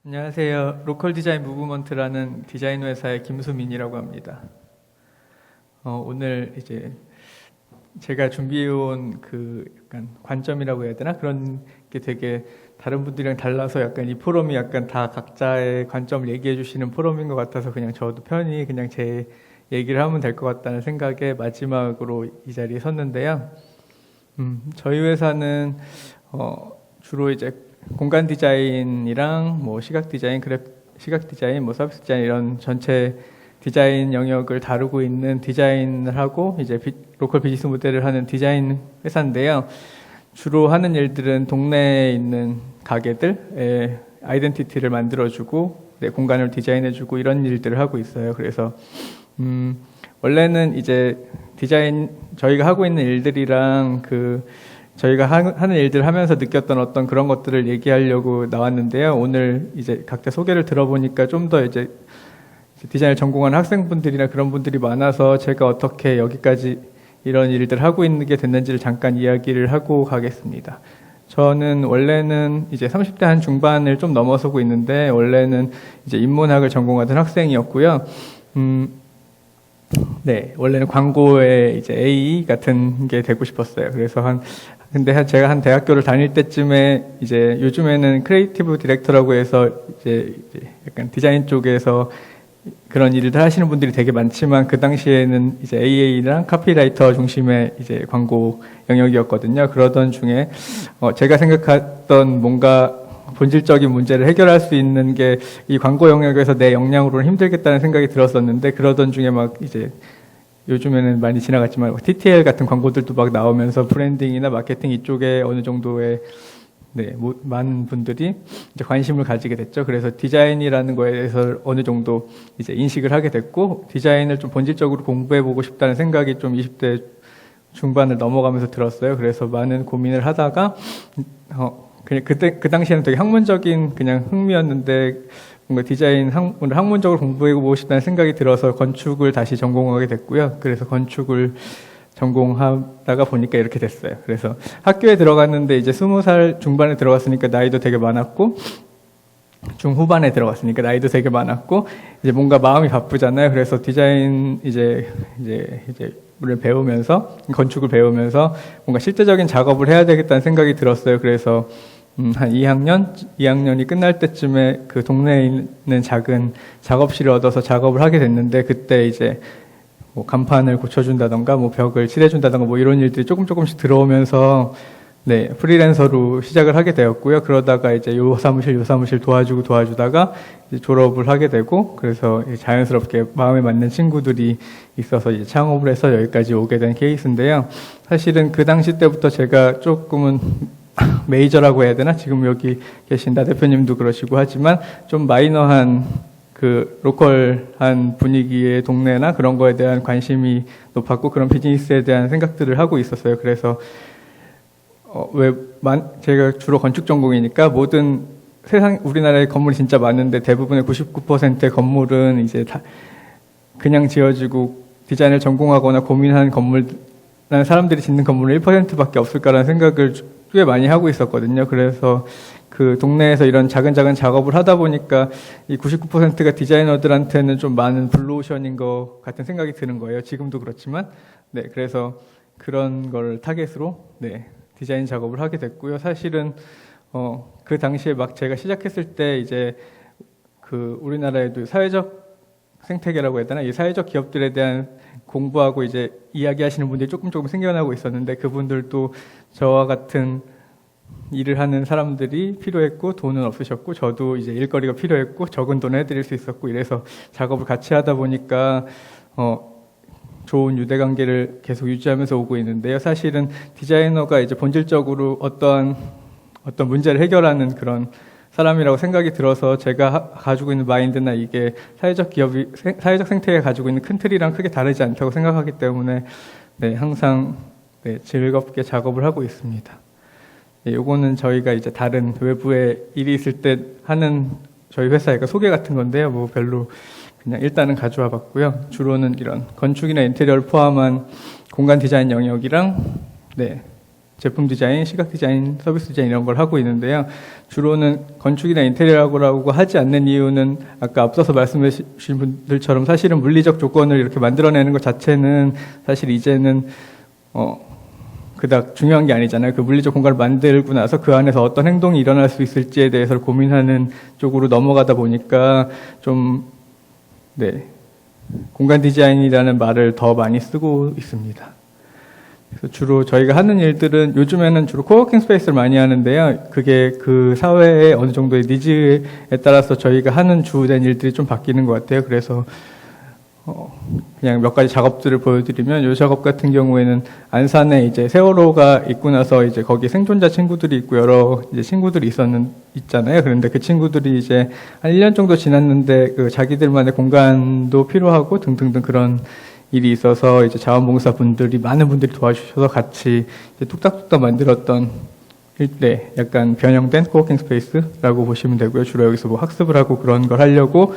안녕하세요. 로컬 디자인 무브먼트라는 디자인 회사의 김수민이라고 합니다. 오늘 이제 제가 준비해온 그 약간 관점이라고 해야 되나? 그런 게 되게 다른 분들이랑 달라서 약간 이 포럼이 약간 다 각자의 관점을 얘기해 주시는 포럼인 것 같아서 그냥 저도 편히 그냥 제 얘기를 하면 될 것 같다는 생각에 마지막으로 이 자리에 섰는데요. 저희 회사는 주로 이제 공간 디자인이랑 뭐 시각 디자인, 시각 디자인, 뭐 서비스 디자인 이런 전체 디자인 영역을 다루고 있는 디자인을 하고 이제 로컬 비즈니스 모델을 하는 디자인 회사인데요. 주로 하는 일들은 동네에 있는 가게들의 아이덴티티를 만들어주고 공간을 디자인해주고 이런 일들을 하고 있어요. 그래서 원래는 이제 디자인 저희가 하고 있는 일들이랑 저희가 하는 일들 하면서 느꼈던 어떤 그런 것들을 얘기하려고 나왔는데요. 오늘 이제 각자 소개를 들어보니까 좀 더 이제 디자인을 전공하는 학생분들이나 그런 분들이 많아서 제가 어떻게 여기까지 이런 일들 하고 있는 게 됐는지를 잠깐 이야기를 하고 가겠습니다. 저는 원래는 이제 30대 한 중반을 좀 넘어서고 있는데 원래는 이제 인문학을 전공하던 학생이었고요. 원래는 광고에 이제 A 같은 게 되고 싶었어요. 그래서 근데 제가 한 대학교를 다닐 때쯤에 이제 요즘에는 크리에이티브 디렉터라고 해서 이제 약간 디자인 쪽에서 그런 일을 하시는 분들이 되게 많지만 그 당시에는 이제 AA랑 카피라이터 중심의 이제 광고 영역이었거든요. 그러던 중에 제가 생각했던 뭔가 본질적인 문제를 해결할 수 있는 게 이 광고 영역에서 내 역량으로는 힘들겠다는 생각이 들었었는데 그러던 중에 막 이제 요즘에는 많이 지나갔지만 TTL 같은 광고들도 막 나오면서 브랜딩이나 마케팅 이쪽에 어느 정도의 많은 분들이 이제 관심을 가지게 됐죠. 그래서 디자인이라는 거에 대해서 어느 정도 이제 인식을 하게 됐고 디자인을 좀 본질적으로 공부해 보고 싶다는 생각이 좀 20대 중반을 넘어가면서 들었어요. 그래서 많은 고민을 하다가 그냥 그 당시에는 되게 학문적인 그냥 흥미였는데 뭔가 디자인 학문적으로 공부해보고 싶다는 생각이 들어서 건축을 다시 전공하게 됐고요. 그래서 건축을 전공하다가 보니까 이렇게 됐어요. 그래서 학교에 들어갔는데 이제 20살 중반에 들어갔으니까 나이도 되게 많았고 중후반에 들어갔으니까 나이도 되게 많았고 이제 뭔가 마음이 바쁘잖아요. 그래서 디자인 를 배우면서 건축을 배우면서 뭔가 실제적인 작업을 해야 되겠다는 생각이 들었어요. 그래서 한 2학년이 끝날 때쯤에 그 동네에 있는 작은 작업실을 얻어서 작업을 하게 됐는데 그때 이제 뭐 간판을 고쳐준다던가 뭐 벽을 칠해준다던가 뭐 이런 일들이 조금씩 들어오면서 프리랜서로 시작을 하게 되었고요. 그러다가 이제 요 사무실 도와주다가 이제 졸업을 하게 되고 그래서 자연스럽게 마음에 맞는 친구들이 있어서 이제 창업을 해서 여기까지 오게 된 케이스인데요. 사실은 그 당시 때부터 제가 조금은 메이저라고 해야 되나? 지금 여기 계신 나 대표님도 그러시고 하지만 좀 마이너한 그 로컬한 분위기의 동네나 그런 거에 대한 관심이 높았고 그런 비즈니스에 대한 생각들을 하고 있었어요. 그래서 제가 주로 건축 전공이니까 모든 우리나라에 건물이 진짜 많은데 대부분의 99%의 건물은 이제 다 그냥 지어지고 디자인을 전공하거나 고민한 난 사람들이 짓는 건물은 1%밖에 없을까라는 생각을 꽤 많이 하고 있었거든요. 그래서 그 동네에서 이런 작은 작업을 하다 보니까 이 99%가 디자이너들한테는 좀 많은 블루오션인 것 같은 생각이 드는 거예요. 지금도 그렇지만. 그래서 그런 걸 타겟으로 디자인 작업을 하게 됐고요. 사실은 그 당시에 막 제가 시작했을 때 이제 그 우리나라에도 사회적 생태계라고 해야 되나? 이 사회적 기업들에 대한 공부하고 이제 이야기하시는 분들이 조금 생겨나고 있었는데 그분들도 저와 같은 일을 하는 사람들이 필요했고 돈은 없으셨고 저도 이제 일거리가 필요했고 적은 돈을 해드릴 수 있었고 이래서 작업을 같이 하다 보니까 좋은 유대관계를 계속 유지하면서 오고 있는데요. 사실은 디자이너가 이제 본질적으로 어떤 문제를 해결하는 그런 사람이라고 생각이 들어서 제가 가지고 있는 마인드나 이게 사회적 생태계가 가지고 있는 큰 틀이랑 크게 다르지 않다고 생각하기 때문에 항상 즐겁게 작업을 하고 있습니다. 요거는 저희가 이제 다른 외부에 일이 있을 때 하는 저희 회사의 소개 같은 건데요. 뭐 별로 그냥 일단은 가져와 봤고요. 주로는 이런 건축이나 인테리어를 포함한 공간 디자인 영역이랑 제품 디자인, 시각 디자인, 서비스 디자인 이런 걸 하고 있는데요. 주로는 건축이나 인테리어라고 하지 않는 이유는 아까 앞서서 말씀해 주신 분들처럼 사실은 물리적 조건을 이렇게 만들어내는 것 자체는 사실 이제는 그닥 중요한 게 아니잖아요. 그 물리적 공간을 만들고 나서 그 안에서 어떤 행동이 일어날 수 있을지에 대해서 고민하는 쪽으로 넘어가다 보니까 좀 공간 디자인이라는 말을 더 많이 쓰고 있습니다. 그래서 주로 저희가 하는 일들은 요즘에는 주로 코워킹 스페이스를 많이 하는데요. 그게 그 사회의 어느 정도의 니즈에 따라서 저희가 하는 주된 일들이 좀 바뀌는 것 같아요. 그래서 그냥 몇 가지 작업들을 보여드리면, 이 작업 같은 경우에는 안산에 이제 세월호가 있고 나서 이제 거기 생존자 친구들이 있고 여러 이제 친구들이 있잖아요. 그런데 그 친구들이 이제 한 1년 정도 지났는데 그 자기들만의 공간도 필요하고 등등등 그런 일이 있어서 이제 자원봉사 분들이 많은 분들이 도와주셔서 같이 이제 뚝딱뚝딱 만들었던 약간 변형된 코워킹 스페이스라고 보시면 되고요. 주로 여기서 뭐 학습을 하고 그런 걸 하려고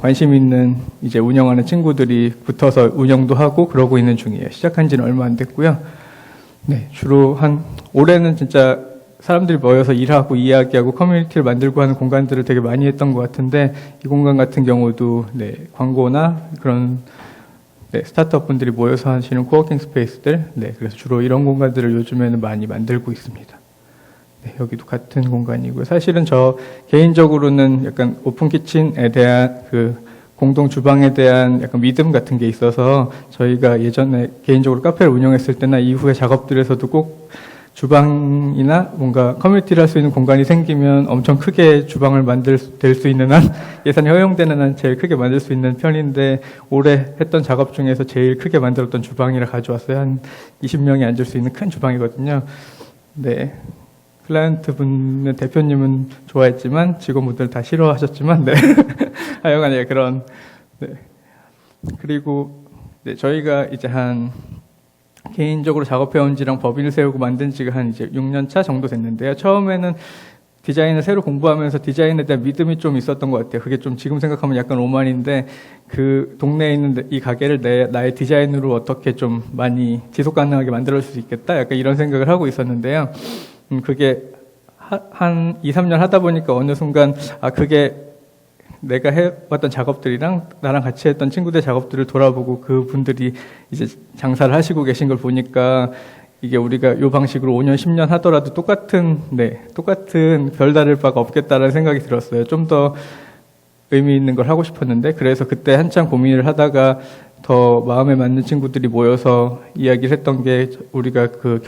관심 있는 이제 운영하는 친구들이 붙어서 운영도 하고 그러고 있는 중이에요. 시작한 지는 얼마 안 됐고요. 주로 올해는 진짜 사람들이 모여서 일하고 이야기하고 커뮤니티를 만들고 하는 공간들을 되게 많이 했던 것 같은데, 이 공간 같은 경우도 광고나 그런 스타트업 분들이 모여서 하시는 코워킹 스페이스들, 그래서 주로 이런 공간들을 요즘에는 많이 만들고 있습니다. 여기도 같은 공간이고요. 사실은 저 개인적으로는 약간 오픈 키친에 대한 공동 주방에 대한 약간 믿음 같은 게 있어서, 저희가 예전에 개인적으로 카페를 운영했을 때나 이후에 작업들에서도 꼭 주방이나 뭔가 커뮤니티를 할 수 있는 공간이 생기면 엄청 크게 주방을 될 수 있는 한, 예산이 허용되는 한 제일 크게 만들 수 있는 편인데, 올해 했던 작업 중에서 제일 크게 만들었던 주방이라 가져왔어요. 한 20명이 앉을 수 있는 큰 주방이거든요. 클라이언트 분은, 대표님은 좋아했지만 직원분들 다 싫어하셨지만, 하여간 그런, 그리고 저희가 이제 개인적으로 작업해온 지랑 법인을 세우고 만든 지가 이제 6년 차 정도 됐는데요. 처음에는 디자인을 새로 공부하면서 디자인에 대한 믿음이 좀 있었던 것 같아요. 그게 좀 지금 생각하면 약간 오만인데, 그 동네에 있는 이 가게를 나의 디자인으로 어떻게 좀 많이 지속 가능하게 만들어 줄 수 있겠다, 약간 이런 생각을 하고 있었는데요. 그게 한 2, 3년 하다 보니까 어느 순간 그게 내가 해왔던 작업들이랑 나랑 같이 했던 친구들 작업들을 돌아보고 그분들이 이제 장사를 하시고 계신 걸 보니까, 이게 우리가 이 방식으로 5년, 10년 하더라도 똑같은 별다를 바가 없겠다라는 생각이 들었어요. 좀 더 의미 있는 걸 하고 싶었는데, 그래서 그때 한참 고민을 하다가 더 마음에 맞는 친구들이 모여서 이야기를 했던 게, 우리가 그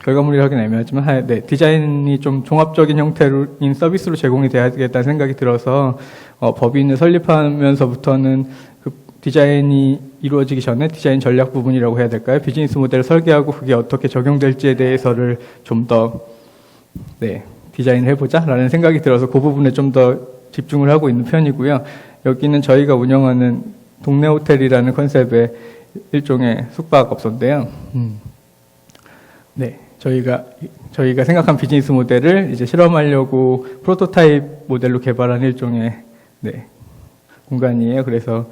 결과물이라기는 애매하지만, 디자인이 좀 종합적인 형태인 서비스로 제공이 돼야겠다는 생각이 들어서, 법인을 설립하면서부터는 그 디자인이 이루어지기 전에 디자인 전략 부분이라고 해야 될까요? 비즈니스 모델을 설계하고 그게 어떻게 적용될지에 대해서를 좀 더, 디자인을 해보자라는 생각이 들어서 그 부분에 좀 더 집중을 하고 있는 편이고요. 여기는 저희가 운영하는 동네 호텔이라는 컨셉의 일종의 숙박업소인데요. 저희가 생각한 비즈니스 모델을 이제 실험하려고 프로토타입 모델로 개발한 일종의 공간이에요. 그래서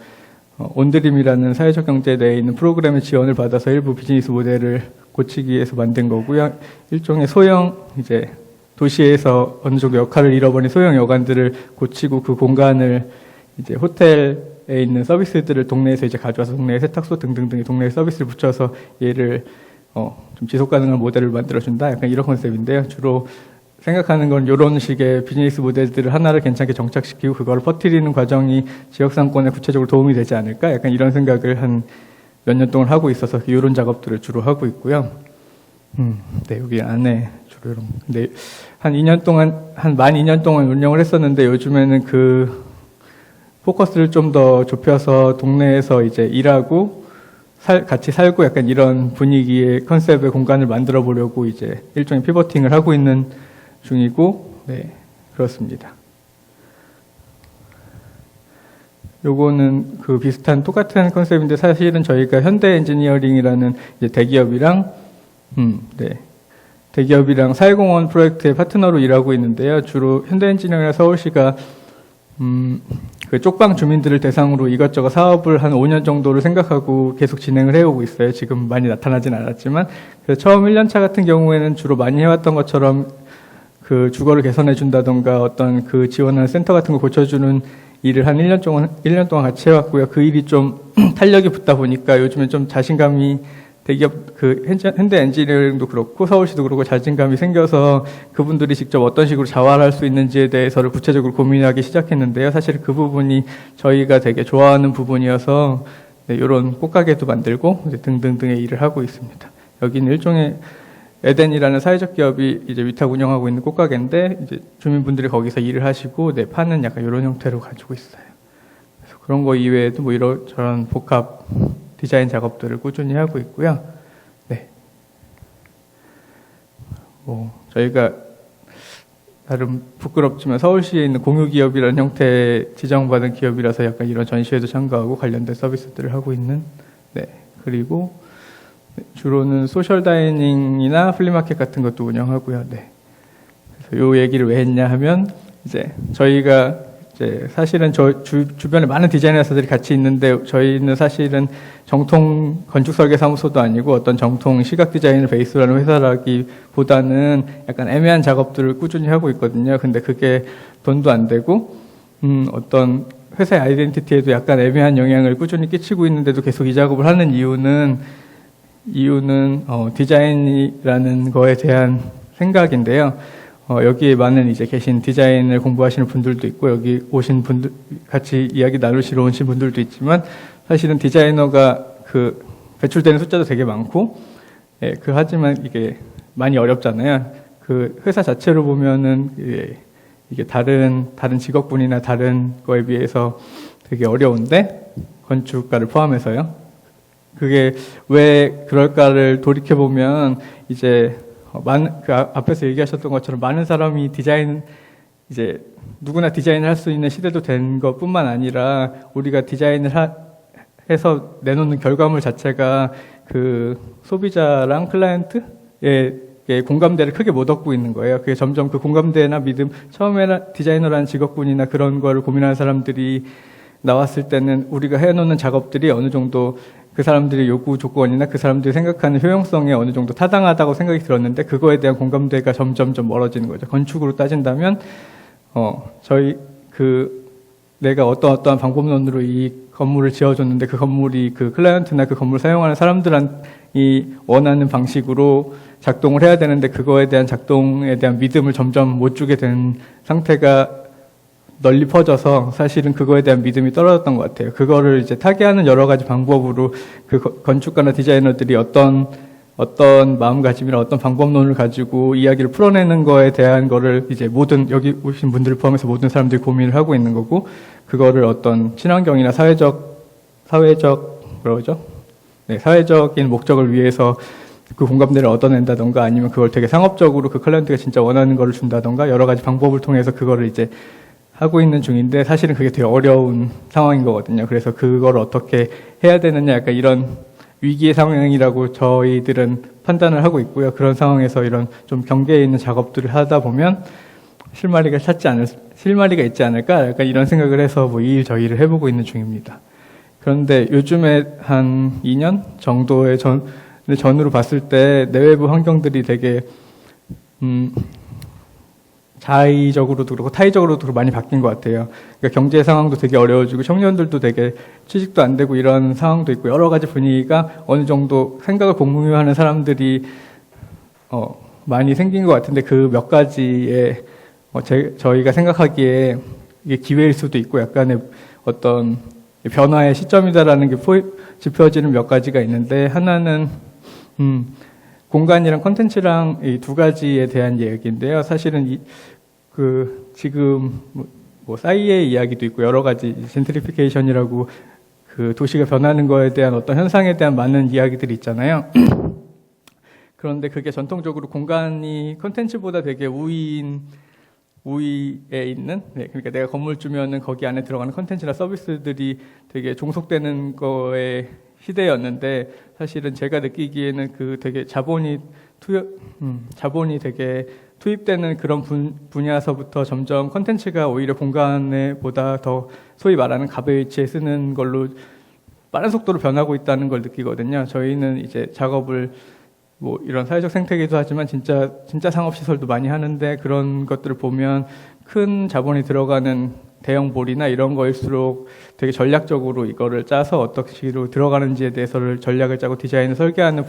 온드림이라는 사회적 경제 내에 있는 프로그램의 지원을 받아서 일부 비즈니스 모델을 고치기 위해서 만든 거고요. 일종의 소형 이제 도시에서 어느 정도 역할을 잃어버린 소형 여관들을 고치고, 그 공간을 이제 호텔에 있는 서비스들을 동네에서 이제 가져와서 동네에 세탁소 등등등의 동네에 서비스를 붙여서 얘를 좀 지속 가능한 모델을 만들어준다, 약간 이런 컨셉인데요. 주로 생각하는 건 이런 식의 비즈니스 모델들을 하나를 괜찮게 정착시키고 그걸 퍼뜨리는 과정이 지역 상권에 구체적으로 도움이 되지 않을까, 약간 이런 생각을 한 몇 년 동안 하고 있어서 이런 작업들을 주로 하고 있고요. 여기 안에 주로 이런, 한 만 2년 동안 운영을 했었는데, 요즘에는 그 포커스를 좀 더 좁혀서 동네에서 이제 일하고 같이 살고 약간 이런 분위기의 컨셉의 공간을 만들어 보려고 이제 일종의 피버팅을 하고 있는 중이고, 그렇습니다. 요거는 그 비슷한 똑같은 컨셉인데, 사실은 저희가 현대 엔지니어링이라는 이제 대기업이랑 사회공헌 프로젝트의 파트너로 일하고 있는데요. 주로 현대 엔지니어링이나 서울시가 그 쪽방 주민들을 대상으로 이것저것 사업을 한 5년 정도를 생각하고 계속 진행을 해오고 있어요. 지금 많이 나타나진 않았지만. 그래서 처음 1년차 같은 경우에는 주로 많이 해왔던 것처럼 그 주거를 개선해 준다던가 어떤 그 지원하는 센터 같은 거 고쳐주는 일을 한 1년 동안 같이 해왔고요. 그 일이 좀 탄력이 붙다 보니까 요즘에 좀 자신감이 대기업, 그 현대 엔지니어링도 그렇고 서울시도 그렇고 자신감이 생겨서 그분들이 직접 어떤 식으로 자활할 수 있는지에 대해서를 구체적으로 고민하기 시작했는데요. 사실 그 부분이 저희가 되게 좋아하는 부분이어서 네, 이런 꽃가게도 만들고 등등등의 일을 하고 있습니다. 여기는 일종의 에덴이라는 사회적 기업이 이제 위탁 운영하고 있는 꽃가게인데 이제 주민분들이 거기서 일을 하시고 네, 파는 약간 이런 형태로 가지고 있어요. 그래서 그런 거 이외에도 뭐 이런저런 복합 디자인 작업들을 꾸준히 하고 있고요. 네. 뭐 저희가 나름 부끄럽지만 서울시에 있는 공유기업이라는 형태의 지정받은 기업이라서 약간 이런 전시회도 참가하고 관련된 서비스들을 하고 있는. 네. 그리고 주로는 소셜 다이닝이나 플리마켓 같은 것도 운영하고요. 네. 그래서 요 얘기를 왜 했냐 하면 이제 저희가 이제 사실은 주변에 많은 디자인 회사들이 같이 있는데 저희는 사실은 정통 건축 설계 사무소도 아니고 어떤 정통 시각 디자인을 베이스로 하는 회사라기보다는 약간 애매한 작업들을 꾸준히 하고 있거든요. 근데 그게 돈도 안 되고 어떤 회사의 아이덴티티에도 약간 애매한 영향을 꾸준히 끼치고 있는데도 계속 이 작업을 하는 이유는 디자인이라는 거에 대한 생각인데요. 여기에 많은 이제 계신 디자인을 공부하시는 분들도 있고, 여기 오신 분들, 같이 이야기 나누시러 오신 분들도 있지만, 사실은 디자이너가 그 배출되는 숫자도 되게 많고, 예, 하지만 이게 많이 어렵잖아요. 그 회사 자체로 보면은, 이게 다른 직업군이나 다른 거에 비해서 되게 어려운데, 건축가를 포함해서요. 그게 왜 그럴까를 돌이켜보면, 이제, 앞에서 얘기하셨던 것처럼 많은 사람이 이제 누구나 디자인을 할 수 있는 시대도 된 것뿐만 아니라 우리가 디자인을 해서 내놓는 결과물 자체가 그 소비자랑 클라이언트의 공감대를 크게 못 얻고 있는 거예요. 그게 점점 그 공감대나 믿음, 처음에는 디자이너라는 직업군이나 그런 걸 고민하는 사람들이 나왔을 때는 우리가 해놓는 작업들이 어느 정도 그 사람들의 요구 조건이나 그 사람들이 생각하는 효용성에 어느 정도 타당하다고 생각이 들었는데 그거에 대한 공감대가 점점 멀어지는 거죠. 건축으로 따진다면 내가 어떠한 방법론으로 이 건물을 지어줬는데 그 건물이 그 클라이언트나 그 건물을 사용하는 사람들이 원하는 방식으로 작동을 해야 되는데 그거에 대한 작동에 대한 믿음을 점점 못 주게 된 상태가 널리 퍼져서 사실은 그거에 대한 믿음이 떨어졌던 것 같아요. 그거를 이제 타개하는 여러 가지 방법으로 그 건축가나 디자이너들이 어떤 마음가짐이나 어떤 방법론을 가지고 이야기를 풀어내는 거에 대한 거를 이제 여기 오신 분들을 포함해서 모든 사람들이 고민을 하고 있는 거고, 그거를 어떤 친환경이나 사회적인 목적을 위해서 그 공감대를 얻어낸다던가 아니면 그걸 되게 상업적으로 그 클라이언트가 진짜 원하는 거를 준다던가 여러 가지 방법을 통해서 그거를 이제 하고 있는 중인데 사실은 그게 되게 어려운 상황인 거거든요. 그래서 그걸 어떻게 해야 되느냐 약간 이런 위기의 상황이라고 저희들은 판단을 하고 있고요. 그런 상황에서 이런 좀 경계에 있는 작업들을 하다 보면 실마리가 있지 않을까 약간 이런 생각을 해서 뭐 이 일 저 일을 해보고 있는 중입니다. 그런데 요즘에 한 2년 정도의 전으로 봤을 때 내외부 환경들이 되게 자의적으로도 그렇고 타의적으로도 그렇고 많이 바뀐 것 같아요. 그러니까 경제 상황도 되게 어려워지고 청년들도 되게 취직도 안 되고 이런 상황도 있고 여러 가지 분위기가 어느 정도 생각을 공유하는 사람들이 많이 생긴 것 같은데 그 몇 가지의 저희가 생각하기에 이게 기회일 수도 있고 약간의 어떤 변화의 시점이다라는 게 짚어지는 몇 가지가 있는데 하나는 공간이랑 컨텐츠랑 이 두 가지에 대한 얘기인데요. 사실은 지금 뭐 싸이의 이야기도 있고 여러 가지 젠트리피케이션이라고 그 도시가 변하는 거에 대한 어떤 현상에 대한 많은 이야기들이 있잖아요. 그런데 그게 전통적으로 공간이 컨텐츠보다 되게 우위에 있는, 그러니까 내가 건물 주면은 거기 안에 들어가는 컨텐츠나 서비스들이 되게 종속되는 거에 시대였는데 사실은 제가 느끼기에는 그 되게 자본이 자본이 되게 투입되는 그런 분야서부터 점점 컨텐츠가 오히려 공간에 보다 더 소위 말하는 갑의 위치에 쓰는 걸로 빠른 속도로 변하고 있다는 걸 느끼거든요. 저희는 이제 작업을 뭐 이런 사회적 생태계도 하지만 진짜 상업시설도 많이 하는데 그런 것들을 보면 큰 자본이 들어가는 대형 몰이나 이런 거일수록 되게 전략적으로 이거를 짜서 어떻게 식으로 들어가는지에 대해서를 전략을 짜고 디자인을 설계하는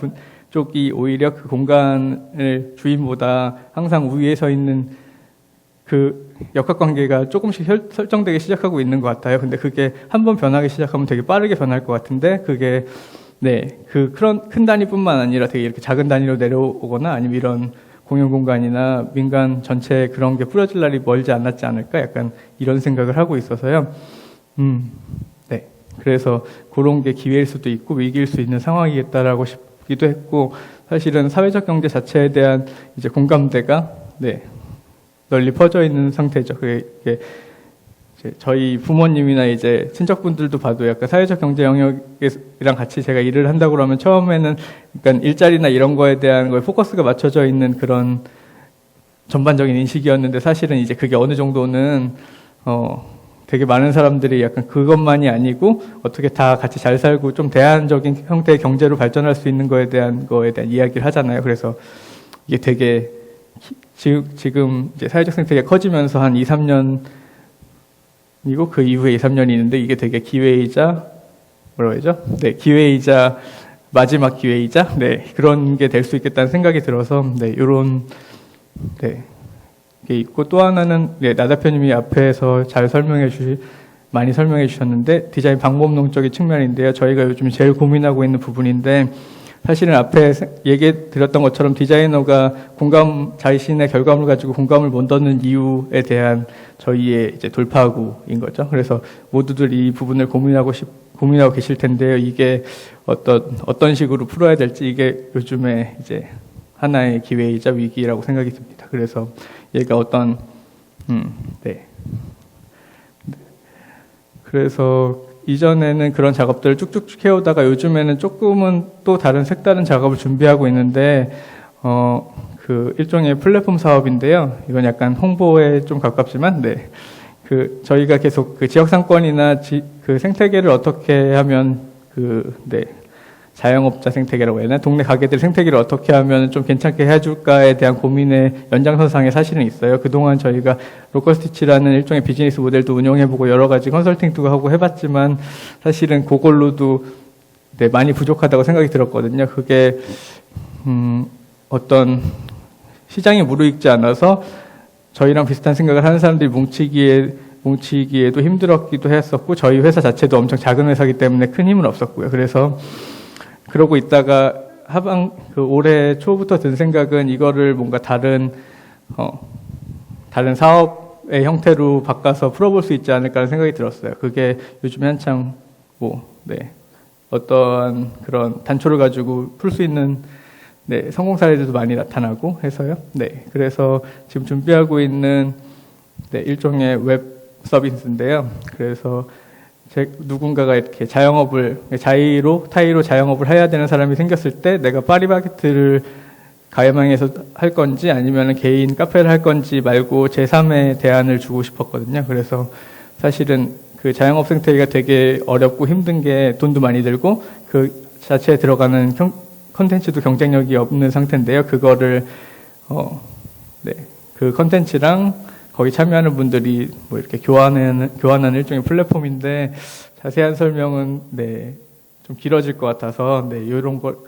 쪽이 오히려 그 공간을 주인보다 항상 우위에 서 있는 그 역학관계가 조금씩 설정되기 시작하고 있는 것 같아요. 근데 그게 한번 변하기 시작하면 되게 빠르게 변할 것 같은데 그게 그런 큰 단위뿐만 아니라 되게 이렇게 작은 단위로 내려오거나 아니면 이런 공용 공간이나 민간 전체에 그런 게 뿌려질 날이 멀지 않았지 않을까 약간 이런 생각을 하고 있어서요. 네. 그래서 그런 게 기회일 수도 있고 위기일 수 있는 상황이겠다라고 싶기도 했고 사실은 사회적 경제 자체에 대한 이제 공감대가 널리 퍼져 있는 상태죠. 그게 이제 저희 부모님이나 이제 친척분들도 봐도 약간 사회적 경제 영역이랑 같이 제가 일을 한다고 그러면 처음에는 약간 일자리나 이런 거에 대한 거에 포커스가 맞춰져 있는 그런 전반적인 인식이었는데 사실은 이제 그게 어느 정도는 되게 많은 사람들이 약간 그것만이 아니고 어떻게 다 같이 잘 살고 좀 대안적인 형태의 경제로 발전할 수 있는 거에 대한 이야기를 하잖아요. 그래서 이게 되게 지금 이제 사회적 생태계가 커지면서 한 2, 3년 이고 그 이후에 2, 3년이 있는데 이게 되게 기회이자 뭐라고 해야죠? 기회이자 마지막 기회이자 그런 게 될 수 있겠다는 생각이 들어서 요런 게 있고 또 하나는 나 대표님이 앞에서 많이 설명해 주셨는데 디자인 방법론적인 측면인데요. 저희가 요즘 제일 고민하고 있는 부분인데 사실은 앞에 얘기 드렸던 것처럼 디자이너가 자신의 결과물을 가지고 공감을 못 얻는 이유에 대한 저희의 이제 돌파구인 거죠. 그래서 모두들 이 부분을 고민하고 계실 텐데요. 이게 어떤 식으로 풀어야 될지 이게 요즘에 이제 하나의 기회이자 위기라고 생각이 듭니다. 그래서 얘가 그래서 이전에는 그런 작업들을 쭉쭉 해오다가 요즘에는 조금은 또 다른 색다른 작업을 준비하고 있는데 그 일종의 플랫폼 사업인데요. 이건 약간 홍보에 좀 가깝지만 저희가 계속 그 지역 상권이나 그 생태계를 어떻게 하면 자영업자 생태계라고 해야 되나? 동네 가게들 생태계를 어떻게 하면 좀 괜찮게 해줄까에 대한 고민의 연장선상에 사실은 있어요. 그동안 저희가 로컬스티치라는 일종의 비즈니스 모델도 운영해보고 여러 가지 컨설팅도 하고 해봤지만 사실은 그걸로도 많이 부족하다고 생각이 들었거든요. 그게 어떤 시장이 무르익지 않아서 저희랑 비슷한 생각을 하는 사람들이 뭉치기에도 힘들었기도 했었고 저희 회사 자체도 엄청 작은 회사이기 때문에 큰 힘은 없었고요. 그래서 그러고 있다가 올해 초부터 든 생각은 이거를 뭔가 다른 사업의 형태로 바꿔서 풀어볼 수 있지 않을까라는 생각이 들었어요. 그게 요즘에 한창 어떤 그런 단초를 가지고 풀 수 있는 성공 사례들도 많이 나타나고 해서요. 그래서 지금 준비하고 있는 일종의 웹 서비스인데요. 그래서 누군가가 이렇게 타이로 자영업을 해야 되는 사람이 생겼을 때 내가 파리바게트를 가야망에서 할 건지 아니면 개인 카페를 할 건지 말고 제3의 대안을 주고 싶었거든요. 그래서 사실은 그 자영업 생태계가 되게 어렵고 힘든 게 돈도 많이 들고 그 자체에 들어가는 컨텐츠도 경쟁력이 없는 상태인데요. 그거를 그 컨텐츠랑 거기 참여하는 분들이 이렇게 교환하는 일종의 플랫폼인데 자세한 설명은 좀 길어질 것 같아서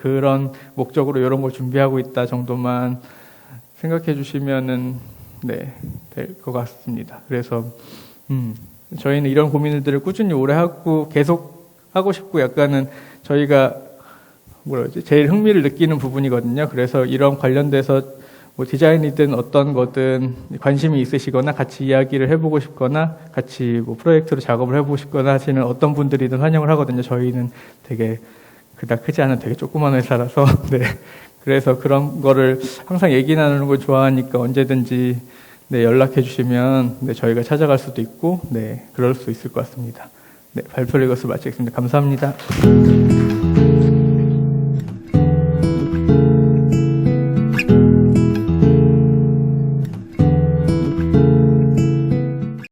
그런 목적으로 이런 걸 준비하고 있다 정도만 생각해 주시면은 될 것 같습니다. 그래서 저희는 이런 고민들을 꾸준히 오래 하고 계속 하고 싶고 약간은 저희가 제일 흥미를 느끼는 부분이거든요. 그래서 이런 관련돼서 디자인이든 어떤 거든 관심이 있으시거나 같이 이야기를 해보고 싶거나 같이 프로젝트로 작업을 해보고 싶거나 하시는 어떤 분들이든 환영을 하거든요. 저희는 되게 그닥 크지 않은 되게 조그만 회사라서 그래서 그런 거를 항상 얘기 나누는 걸 좋아하니까 언제든지 연락해 주시면 저희가 찾아갈 수도 있고 그럴 수 있을 것 같습니다. 발표를 이것을 마치겠습니다. 감사합니다.